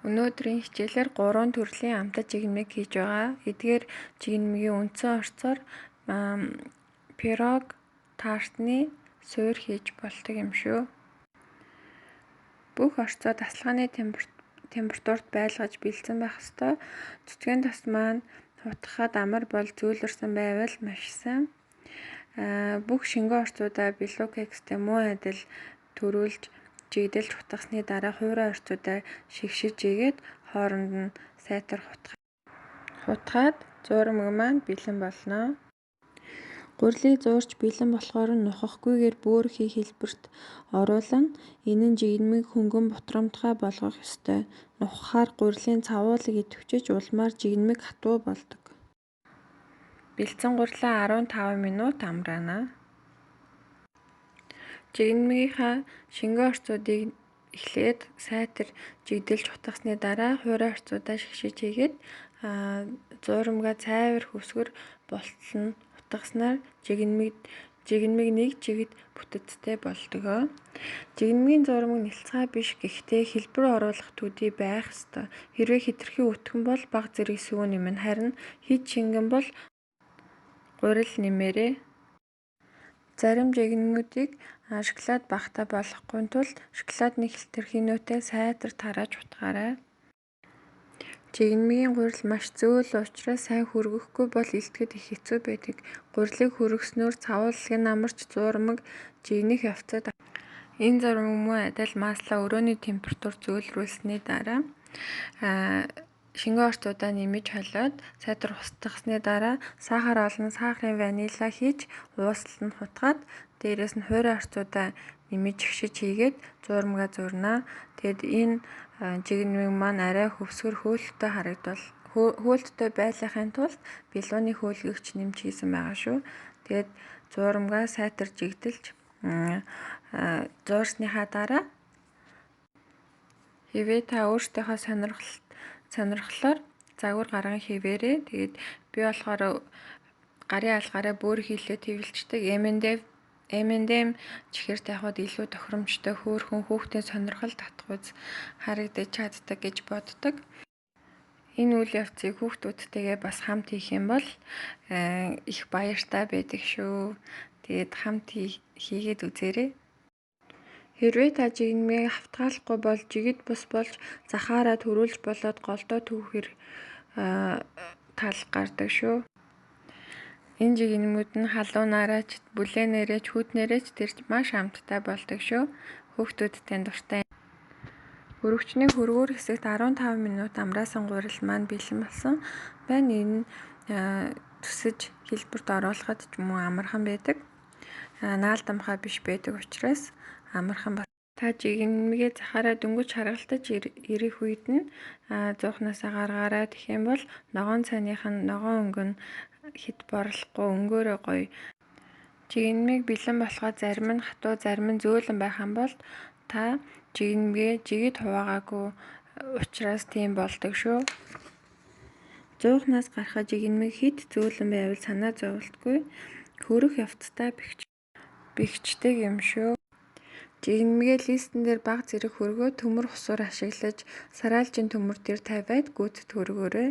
Өнөөдрийн хичээлээр 3 төрлийн амтад жигмиг хийж байгаа. Эдгээр жигмигийн үндсэн орцоор пирог, тартны суур хийж болдог юм шүү. Бүх орцоо тасалгааны температурт байлгаж бэлдсэн байх ёстой. Цэцгийн тос маань хутгахад амар бол зөөлрсөн байвал маш сайн. Бүх шингэн орцуудаа Белокекстэй муу адил төрүүлж жигдэлж хутгасны дараа хуурай орцуудаа шигшиж игээд хооронд нь сайтар хутгаад зуурмаг маань бэлэн болно. Гурилыг зуурч бэлэн болохоор нухахгүйгээр бөөрийнхээ хэлбэрт оруулан энэ нь жигмиг хөнгөн бутрамтгай болгох ёстой. Нухахаар гурилын цавуулаг идэвхжиж улмаар жигмиг хатуу болдог. Бэлдсэн гурилаа 15 минут амраана. Жигмигийнхаа шингэн орцуудыг эхлээд сайтар жигдэлж хутгасны дараа хуурай орцуудаа шигшиж хийгээд зуурмага цайвар хөсгөр болтол нь хутгаснаар жигмиг нэг жигд бүтэцтэй болдог. Жигмигийн зуурмаг нэлцгай биш гэхдээ хэлбэр оруулах төдий байх ёстой. Хэрвээ хэтэрхий өтгөн бол бага зэрэг сүү нэмнэ, харин хид шингэн бол гурил нэмээрэй. Зарим жигмигүүдийг шоколад багтаа болгохгүй тулд шоколадны хэтэрхийнүүтэй сайтар тарааж хутгаарай. Жигмигийн гурил маш зөөл учраас сайн хүргэхгүй бол илтгэхэд их хэцүү байдаг. Гурилыг хүргэснөөр цавууллыг нь амарч зуурмаг жигнэх явцад энэ зуурмаг муу адил маслаа өрөөний температур зөөлрүүлсэний дараа шингэн орцуудаа нэмэж холиод сайтар устгасны дараа сахар олон сахарын ванила хийж ууслан хутгаад дээрээс нь хуурай орцуудаа нэмэж шигшиж хийгээд зуурмага зурнаа. Тэгэд энэ жигмиг маань арай хөвсгөр хөөлтөй харагдвал хөөлтөй байлгахын тулд белоны хөөлгөгч нэмж хийсэн байгаа шүү. Тэгэд зуурмага сайтар жигдэлж зуурсныхаа дараа хэвээ та өөртөөхөө сонирхлоор загвар гарган хэвээрээ. Тэгээд би болохоор гарын алгаараа бөөр хийлээ твэлждэг. M&M чихэр тавихад илүү тохиромжтой хөөрхөн хүүхдийн сонирхол татхуйц харагдаж чаддаг гэж боддог. Энэ үйл явцыг хүүхдүүдтэйгээ бас хамт хийх юм бол их баяртай байдаг шүү. Тэгээд хамт хийгээд үзээрэй. Хэрвээ та жигмиг хавтгаалахгүй бол жигд бус болж захаараа төрүүлж болоод голдоо түүхээр тал гардаг шүү. Энэ жигмигүүд нь халуунаараа ч бүлээнээрээ ч хүүтнээрээ ч тэрч маш амттай болдог шүү. Хүүхдүүдтэй дуртай. Өргөчний хөргөөр хэсэгт 15 минут амраасан гурил маань бэлэн болсон байна. Энэ төсөж хэлбэрт оруулахад ч юм уу амархан байдаг. Наалдамхай биш байдаг учраас амархан ба. Та жигмигээ захаараа дөнгөж харгалтаж ирэх үед нь зуухнаасаа гаргаарай. Тэгэх юм бол ногоон цайных нь ногоон өнгө нь хит борлохгүй өнгөөрөө гоё. Жигмиг бэлэн болохоо зарим нь хатуу, зарим нь зөөлөн байх юм бол та жигмигээ жигд хуваагаагүй учраас тийм болдог шүү. Зуухнаас гарахад жигмиг хит зөөлөн байвал санаа зовлтгүй хөрөх явцтай бэхждэг юм шүү. Жигмигээ листэн дээр бага зэрэг хөргөө төмөр хусуур ашиглаж сараалжин төмөр дээр тавиад гүйцэд хөргөөрэй.